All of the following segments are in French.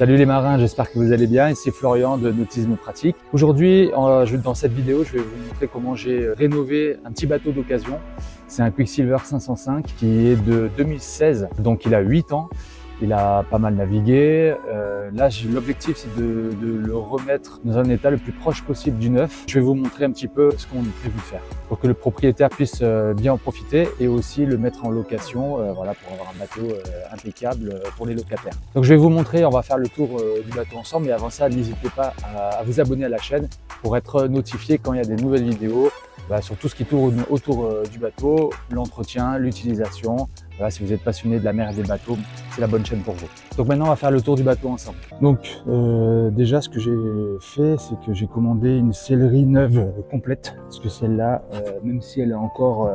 Salut les marins, j'espère que vous allez bien. Ici Florian de Nautisme Pratique. Aujourd'hui, dans cette vidéo, je vais vous montrer comment j'ai rénové un petit bateau d'occasion. C'est un Quicksilver 505 qui est de 2016, donc il a 8 ans. Il a pas mal navigué. Là, l'objectif, c'est de le remettre dans un état le plus proche possible du neuf. Je vais vous montrer un petit peu ce qu'on a prévu de faire pour que le propriétaire puisse bien en profiter et aussi le mettre en location, voilà, pour avoir un bateau impeccable pour les locataires. Donc, je vais vous montrer, on va faire le tour du bateau ensemble. Mais avant ça, n'hésitez pas à vous abonner à la chaîne pour être notifié quand il y a des nouvelles vidéos sur tout ce qui tourne autour du bateau, l'entretien, l'utilisation. Voilà, si vous êtes passionné de la mer et des bateaux, c'est la bonne chaîne pour vous. Donc maintenant, on va faire le tour du bateau ensemble. Donc déjà, ce que j'ai fait, c'est que j'ai commandé une sellerie neuve complète. Parce que celle-là, même si elle est encore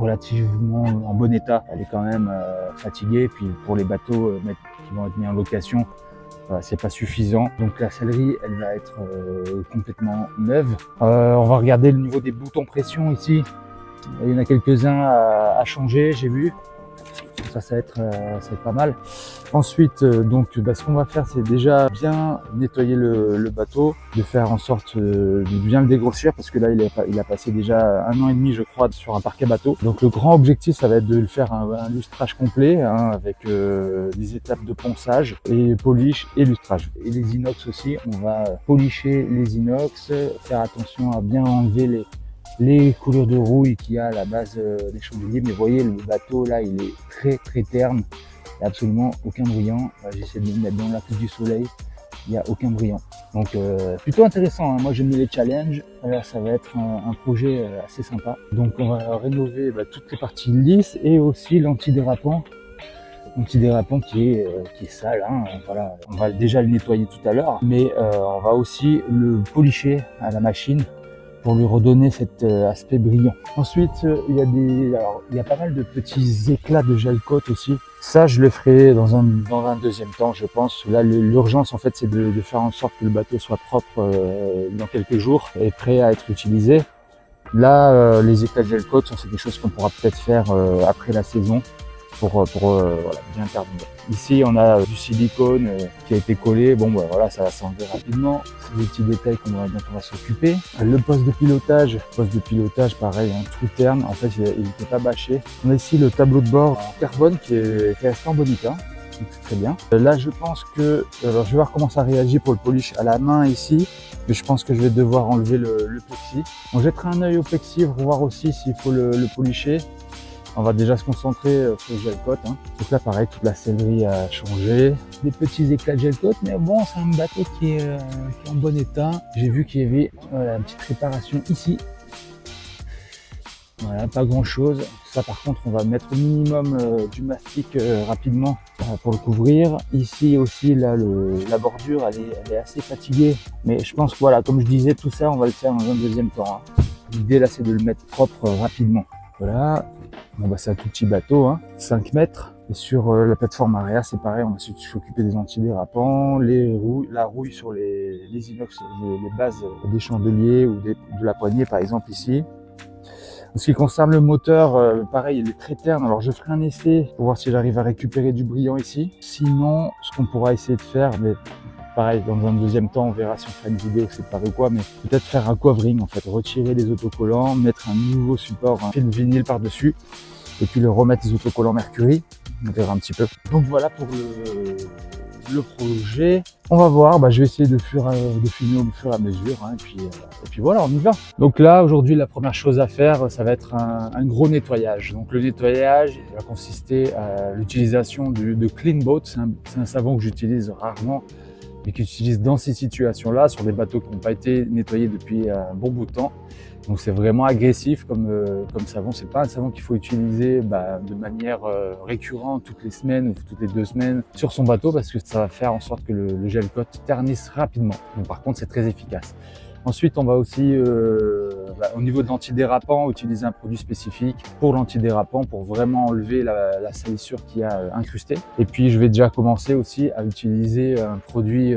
relativement en bon état, elle est quand même fatiguée. Puis pour les bateaux qui vont être mis en location, c'est pas suffisant. Donc la sellerie, elle va être complètement neuve. On va regarder le niveau des boutons pression ici. Il y en a quelques-uns à changer, j'ai vu. Ça va être pas mal. Ensuite, ce qu'on va faire, c'est déjà bien nettoyer le bateau, de faire en sorte de bien le dégrossir, parce que là, il a passé déjà 1 an et demi, je crois, sur un parquet bateau. Donc le grand objectif, ça va être de le faire un lustrage complet, avec des étapes de ponçage et polish et lustrage. Et les inox aussi, on va polisher les inox, faire attention à bien enlever les coulures de rouille qu'il y a à la base des chandeliers. Mais vous voyez, le bateau là, il est très terne, il n'y a absolument aucun brillant. J'essaie de me mettre dans la coupe du soleil, il n'y a aucun brillant. Donc plutôt intéressant, hein. Moi j'aime les challenges. Alors, ça va être un projet assez sympa. Donc on va rénover toutes les parties lisses et aussi l'antidérapant. L'antidérapant qui est sale, hein. Voilà. On va déjà le nettoyer tout à l'heure, mais on va aussi le polisher à la machine pour lui redonner cet aspect brillant. Ensuite, il y a pas mal de petits éclats de gel coat aussi. Ça, je le ferai dans un deuxième temps, je pense. Là, l'urgence, en fait, c'est de faire en sorte que le bateau soit propre dans quelques jours et prêt à être utilisé. Là, les éclats de gel coat, c'est des choses qu'on pourra peut-être faire après la saison pour bien terminer. Ici, on a du silicone qui a été collé. Bon, voilà, ça va s'enlever rapidement. C'est des petits détails dont on va s'occuper. Le poste de pilotage, pareil, un trou terne. En fait, il n'était pas bâché. On a ici le tableau de bord en carbone qui est resté en bon état. Donc c'est très bien. Là, je pense que, alors je vais voir comment ça réagit pour le polish à la main ici. Mais je pense que je vais devoir enlever le plexi. On jettera un œil au plexi pour voir aussi s'il faut le polisher. On va déjà se concentrer sur le gel coat, hein. Donc là, pareil, toute la sellerie a changé. Des petits éclats de gel coat, mais bon, c'est un bateau qui est en bon état. J'ai vu qu'il y avait une petite réparation ici. Voilà, pas grand chose. Ça, par contre, on va mettre au minimum du mastic rapidement pour le couvrir. Ici aussi, là, la bordure, elle est assez fatiguée. Mais je pense que voilà, comme je disais, tout ça, on va le faire dans un deuxième temps, hein. L'idée là, c'est de le mettre propre rapidement. Voilà. Bon, c'est un tout petit bateau, hein, 5 mètres. Et sur la plateforme arrière, c'est pareil, on va s'occuper des antidérapants, la rouille sur les inox, les bases des chandeliers ou de la poignée, par exemple ici. En ce qui concerne le moteur, pareil, il est très terne. Alors je ferai un essai pour voir si j'arrive à récupérer du brillant ici. Sinon, ce qu'on pourra essayer de faire, mais pareil, dans un deuxième temps, on verra si on fera une vidéo séparée ou quoi, mais peut-être faire un covering, en fait, retirer les autocollants, mettre un nouveau support, un film vinyle par-dessus, et puis le remettre les autocollants mercury. On verra un petit peu. Donc voilà pour le projet. On va voir, je vais essayer de filmer au fur et à mesure, hein, et puis voilà, on y va. Donc là, aujourd'hui, la première chose à faire, ça va être un gros nettoyage. Donc le nettoyage va consister à l'utilisation de Clean Boat. C'est un savon que j'utilise rarement, et qui utilise dans ces situations-là, sur des bateaux qui n'ont pas été nettoyés depuis un bon bout de temps. Donc c'est vraiment agressif comme savon. C'est pas un savon qu'il faut utiliser de manière récurrente toutes les semaines ou toutes les 2 semaines sur son bateau, parce que ça va faire en sorte que le gel coat ternisse rapidement. Donc par contre, c'est très efficace. Ensuite, on va aussi, au niveau de l'antidérapant, utiliser un produit spécifique pour l'antidérapant pour vraiment enlever la salissure qui a incrusté. Et puis, je vais déjà commencer aussi à utiliser un produit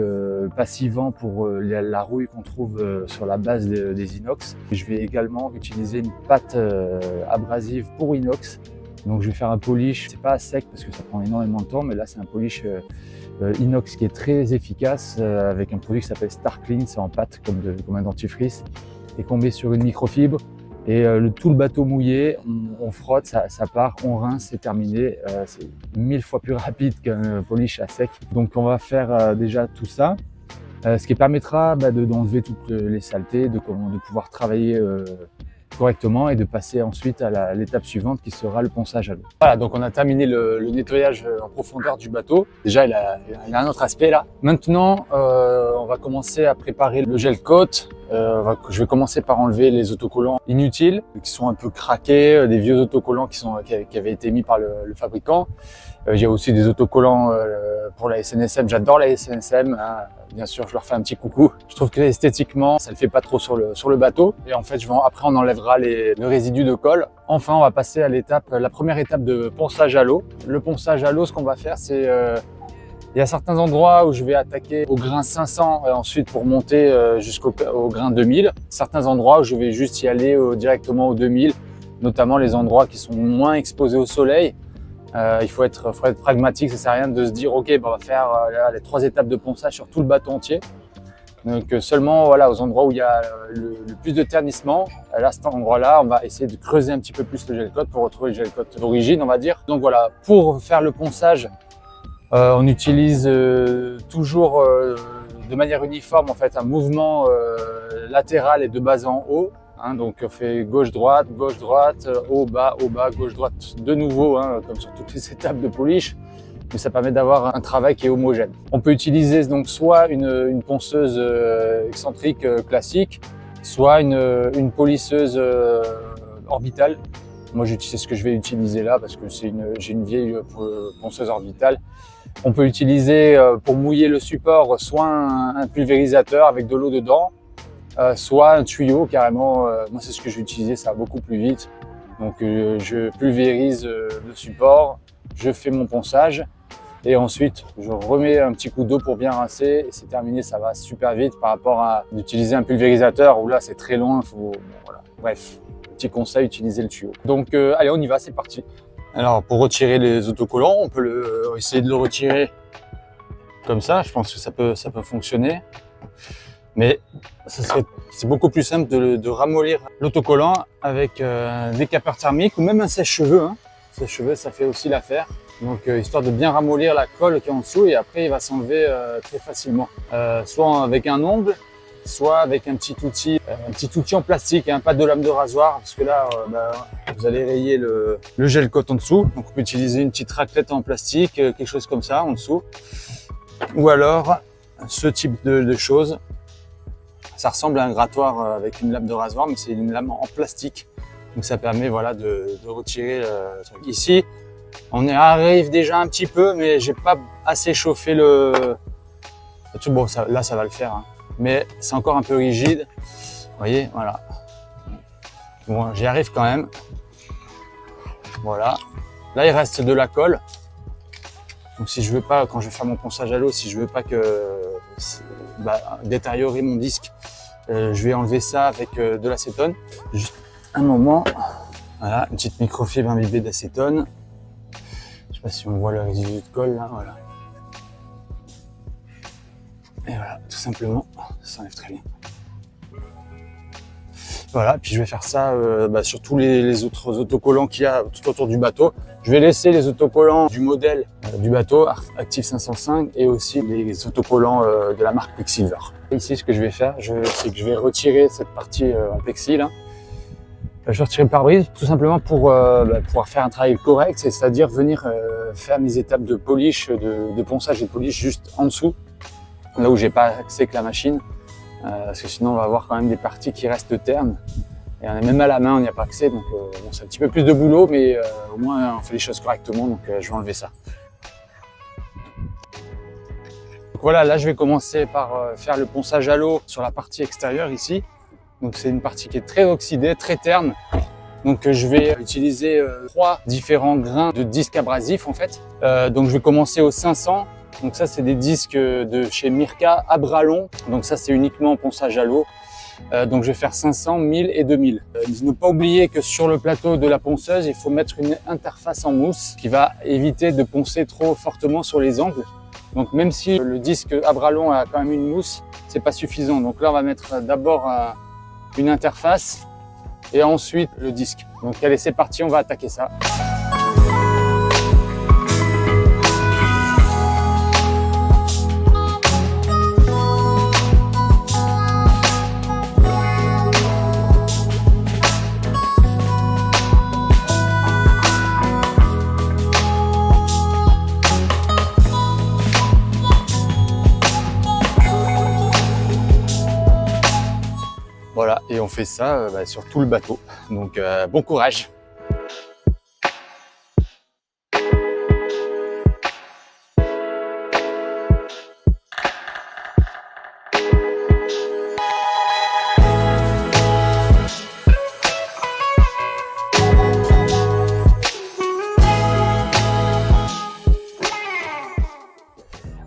passivant pour la rouille qu'on trouve sur la base des inox. Et je vais également utiliser une pâte abrasive pour inox Donc je vais faire un polish, c'est pas à sec parce que ça prend énormément de temps, mais là c'est un polish inox qui est très efficace avec un produit qui s'appelle Star Clean, c'est en pâte comme un dentifrice et qu'on met sur une microfibre. Et tout le bateau mouillé, on frotte, ça part, on rince, c'est terminé. C'est 1000 fois plus rapide qu'un polish à sec. Donc on va faire déjà tout ça, ce qui permettra d'enlever toutes les saletés, de pouvoir travailler correctement et de passer ensuite à l'étape suivante qui sera le ponçage à l'eau. Voilà, donc on a terminé le nettoyage en profondeur du bateau. Déjà, il a un autre aspect là. Maintenant, on va commencer à préparer le gel coat. Je vais commencer par enlever les autocollants inutiles qui sont un peu craqués, des vieux autocollants qui avaient été mis par le fabricant. Il y a aussi des autocollants pour la SNSM. J'adore la SNSM. Hein. Bien sûr, je leur fais un petit coucou. Je trouve que esthétiquement, ça le fait pas trop sur le bateau. Et en fait, après, on enlèvera le résidu de colle. Enfin, on va passer à la première étape de ponçage à l'eau. Le ponçage à l'eau, ce qu'on va faire, c'est il y a certains endroits où je vais attaquer au grain 500 et ensuite pour monter jusqu'au grain 2000. Certains endroits où je vais juste y aller directement au 2000, notamment les endroits qui sont moins exposés au soleil. Il faut être pragmatique, ça sert à rien de se dire ok, on va faire les 3 étapes de ponçage sur tout le bateau entier. Donc seulement voilà, aux endroits où il y a le plus de ternissement, à cet endroit-là, on va essayer de creuser un petit peu plus le gel coat pour retrouver le gel coat d'origine, on va dire. Donc voilà, pour faire le ponçage, on utilise toujours de manière uniforme en fait un mouvement latéral et de bas en haut. Hein, donc on fait gauche-droite, haut, bas, gauche-droite de nouveau, hein, comme sur toutes les étapes de polish, mais ça permet d'avoir un travail qui est homogène. On peut utiliser donc soit une ponceuse excentrique classique, soit une polisseuse orbitale. Moi c'est ce que je vais utiliser là parce que j'ai une vieille ponceuse orbitale. On peut utiliser pour mouiller le support soit un pulvérisateur avec de l'eau dedans, soit un tuyau carrément. Moi c'est ce que je vais utiliser, ça va beaucoup plus vite. Donc je pulvérise le support, je fais mon ponçage et ensuite je remets un petit coup d'eau pour bien rincer et c'est terminé. Ça va super vite par rapport à d'utiliser un pulvérisateur où là c'est très long. Voilà. Bref, petit conseil, utiliser le tuyau. Donc allez, on y va, c'est parti. Alors pour retirer les autocollants, on peut essayer de le retirer comme ça. Je pense que ça peut fonctionner. Mais c'est beaucoup plus simple de ramollir l'autocollant avec un décapeur thermique ou même un sèche-cheveux. Hein. Sèche-cheveux, ça fait aussi l'affaire. Donc histoire de bien ramollir la colle qui est en dessous et après il va s'enlever très facilement. Soit avec un ongle, soit avec un petit outil en plastique, hein, pas de lame de rasoir parce que là vous allez rayer le gel coat en dessous. Donc on peut utiliser une petite raclette en plastique, quelque chose comme ça en dessous. Ou alors ce type de choses. Ça ressemble à un grattoir avec une lame de rasoir, mais c'est une lame en plastique. Donc ça permet voilà, de retirer le truc. Ici, on arrive déjà un petit peu, mais j'ai pas assez chauffé le... Bon, là, ça va le faire. Hein. Mais c'est encore un peu rigide. Vous voyez, voilà. Bon, j'y arrive quand même. Voilà. Là, il reste de la colle. Donc si je veux pas, quand je vais faire mon ponçage à l'eau, si je veux pas détériorer mon disque, je vais enlever ça avec de l'acétone. Juste un moment. Voilà, une petite microfibre imbibée d'acétone. Je sais pas si on voit le résidu de colle là, voilà. Et voilà, tout simplement, ça s'enlève très bien. Voilà, puis je vais faire ça sur tous les autres autocollants qu'il y a tout autour du bateau. Je vais laisser les autocollants du modèle du bateau, Active 505, et aussi les autocollants de la marque Quicksilver. Et ici, ce que je vais faire, c'est que je vais retirer cette partie en plexi là. Je vais retirer le pare-brise tout simplement pour pouvoir faire un travail correct, c'est-à-dire venir faire mes étapes de polish, de ponçage et de polish juste en dessous, là où j'ai pas accès que la machine. Parce que sinon on va avoir quand même des parties qui restent ternes et on est même à la main, on n'y a pas accès, donc bon, c'est un petit peu plus de boulot, mais au moins on fait les choses correctement, donc je vais enlever ça. Donc voilà, là je vais commencer par faire le ponçage à l'eau sur la partie extérieure ici. Donc c'est une partie qui est très oxydée, très terne. Donc je vais utiliser 3 différents grains de disques abrasifs en fait. Donc je vais commencer au 500. Donc ça c'est des disques de chez Mirka à bras longs. Donc ça c'est uniquement ponçage à l'eau. Donc je vais faire 500, 1000 et 2000. Ne pas oublier que sur le plateau de la ponceuse, il faut mettre une interface en mousse qui va éviter de poncer trop fortement sur les angles. Donc même si le disque à bras long a quand même une mousse, c'est pas suffisant. Donc là on va mettre d'abord une interface et ensuite le disque. Donc allez, c'est parti, on va attaquer ça. Voilà, et on fait ça sur tout le bateau. Donc bon courage!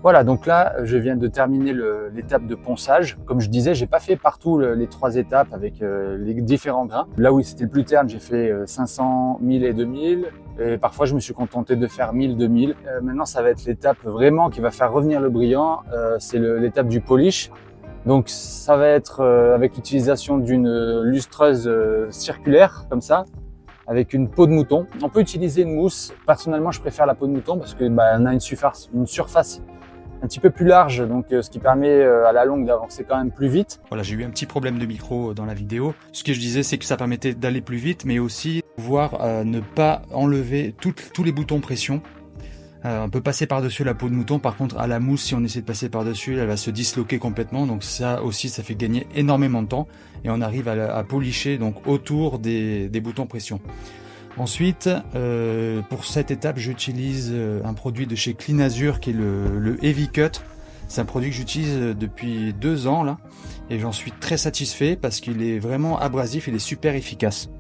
Voilà, donc là, je viens de terminer l'étape de ponçage. Comme je disais, j'ai pas fait partout les 3 étapes avec les différents grains. Là où c'était le plus terne, j'ai fait 500, 1000 et 2000. Et parfois, je me suis contenté de faire 1000, 2000. Maintenant, ça va être l'étape vraiment qui va faire revenir le brillant. C'est l'étape du polish. Donc, ça va être avec l'utilisation d'une lustreuse circulaire, comme ça, avec une peau de mouton. On peut utiliser une mousse. Personnellement, je préfère la peau de mouton parce que on a une surface un petit peu plus large, donc ce qui permet à la longue d'avancer quand même plus vite. Voilà, j'ai eu un petit problème de micro dans la vidéo. Ce que je disais, c'est que ça permettait d'aller plus vite, mais aussi pouvoir ne pas enlever tous les boutons pression. On peut passer par-dessus la peau de mouton. Par contre, à la mousse, si on essaie de passer par-dessus, elle va se disloquer complètement. Donc ça aussi, ça fait gagner énormément de temps. Et on arrive à polisher donc autour des boutons pression. Ensuite, pour cette étape, j'utilise un produit de chez Clean Azure qui est le Heavy Cut. C'est un produit que j'utilise depuis 2 ans là, et j'en suis très satisfait parce qu'il est vraiment abrasif, il est super efficace.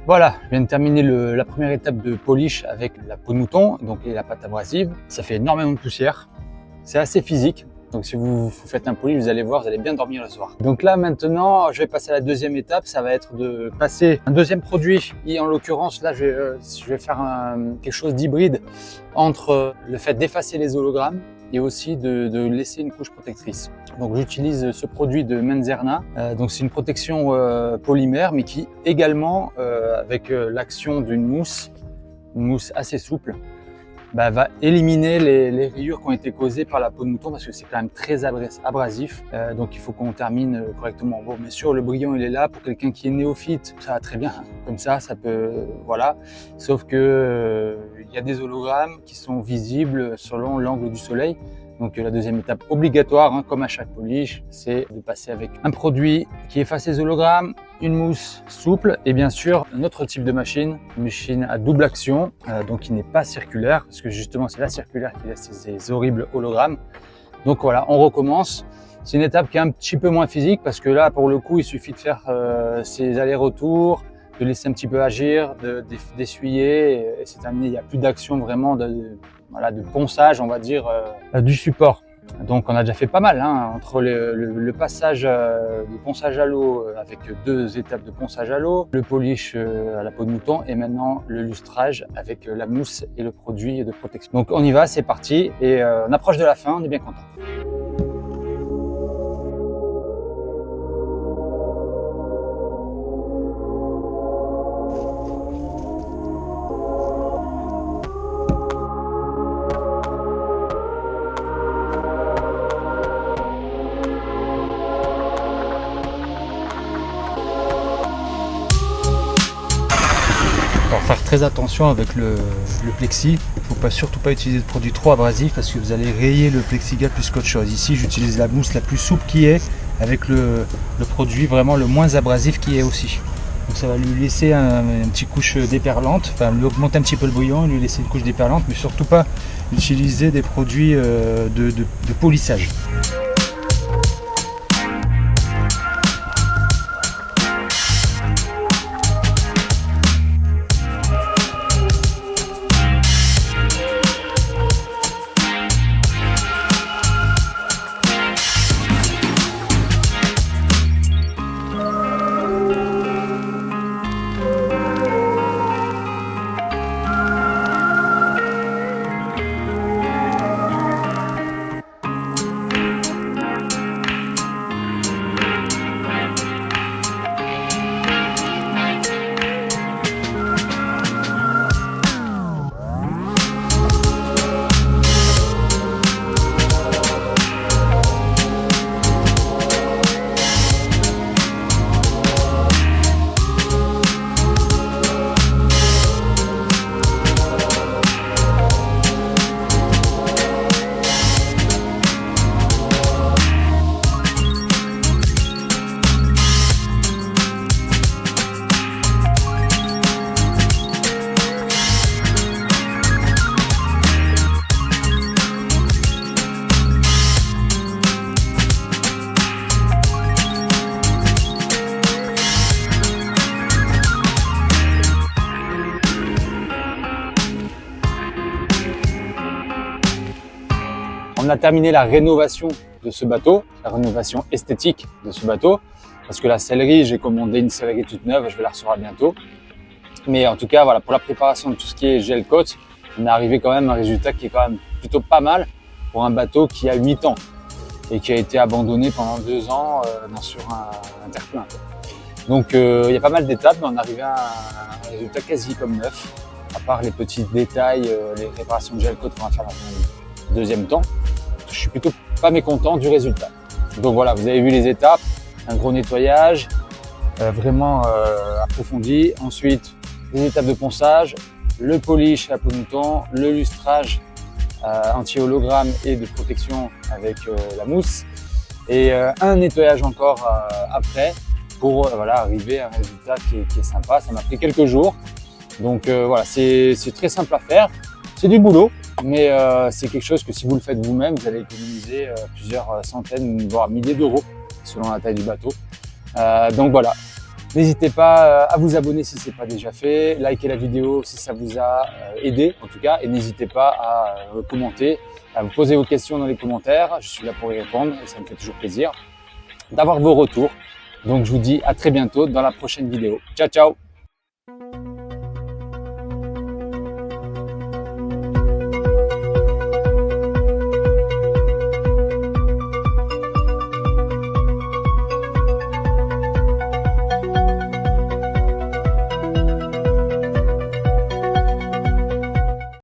Voilà, je viens de terminer la première étape de polish avec la peau de mouton, donc et la pâte abrasive. Ça fait énormément de poussière, c'est assez physique. Donc si vous faites un polish, vous allez voir, vous allez bien dormir le soir. Donc là maintenant, je vais passer à la deuxième étape. Ça va être de passer un deuxième produit. Et en l'occurrence, là, je vais faire quelque chose d'hybride entre le fait d'effacer les hologrammes et aussi de laisser une couche protectrice. Donc j'utilise ce produit de Menzerna. Donc c'est une protection polymère, mais qui également, avec l'action d'une mousse, une mousse assez souple, va éliminer les rayures qui ont été causées par la peau de mouton parce que c'est quand même très abrasif. Donc il faut qu'on termine correctement. Bon, bien sûr, le brillant il est là pour quelqu'un qui est néophyte, ça va très bien. Comme ça peut, voilà. Sauf que il y a des hologrammes qui sont visibles selon l'angle du soleil. Donc la deuxième étape obligatoire, comme à chaque polish, c'est de passer avec un produit qui efface les hologrammes, une mousse souple et bien sûr un autre type de machine, une machine à double action, donc qui n'est pas circulaire, parce que justement c'est la circulaire qui laisse ces horribles hologrammes. Donc voilà, on recommence. C'est une étape qui est un petit peu moins physique parce que là pour le coup il suffit de faire ces allers-retours, de laisser un petit peu agir, d'essuyer et c'est terminé. Il n'y a plus d'action vraiment de ponçage, on va dire, du support. Donc on a déjà fait pas mal entre le passage de ponçage à l'eau avec 2 étapes de ponçage à l'eau, le polish à la peau de mouton et maintenant le lustrage avec la mousse et le produit de protection. Donc on y va, c'est parti et on approche de la fin, on est bien content. Alors faire très attention avec le plexi, il ne faut surtout pas utiliser de produit trop abrasif parce que vous allez rayer le plexiglas plus qu'autre chose. Ici j'utilise la mousse la plus souple qui est avec le produit vraiment le moins abrasif qui est aussi. Donc ça va lui laisser une petite couche déperlante, enfin lui augmenter un petit peu le bouillon, lui laisser une couche déperlante, mais surtout pas utiliser des produits de polissage. On a terminé la rénovation de ce bateau, la rénovation esthétique de ce bateau, parce que la sellerie, j'ai commandé une sellerie toute neuve, je vais la recevoir bientôt. Mais en tout cas, voilà, pour la préparation de tout ce qui est gel coat, on est arrivé quand même à un résultat qui est quand même plutôt pas mal pour un bateau qui a 8 ans et qui a été abandonné pendant 2 ans sur un terre-plein. Donc il y a pas mal d'étapes, mais on est arrivé à un résultat quasi comme neuf, à part les petits détails, les réparations de gel coat qu'on va faire dans un deuxième temps. Je suis plutôt pas mécontent du résultat. Donc voilà, vous avez vu les étapes, un gros nettoyage, vraiment approfondi. Ensuite, les étapes de ponçage, le polish à peau de mouton, le lustrage anti-hologramme et de protection avec la mousse et un nettoyage encore après pour voilà, arriver à un résultat qui est sympa. Ça m'a pris quelques jours, donc voilà, c'est très simple à faire. C'est du boulot, mais c'est quelque chose que si vous le faites vous-même, vous allez économiser plusieurs centaines, voire milliers d'euros selon la taille du bateau. Donc voilà. N'hésitez pas à vous abonner si ce n'est pas déjà fait, likez la vidéo si ça vous a aidé en tout cas, et n'hésitez pas à commenter, à vous poser vos questions dans les commentaires, je suis là pour y répondre et ça me fait toujours plaisir d'avoir vos retours. Donc je vous dis à très bientôt dans la prochaine vidéo. Ciao ciao!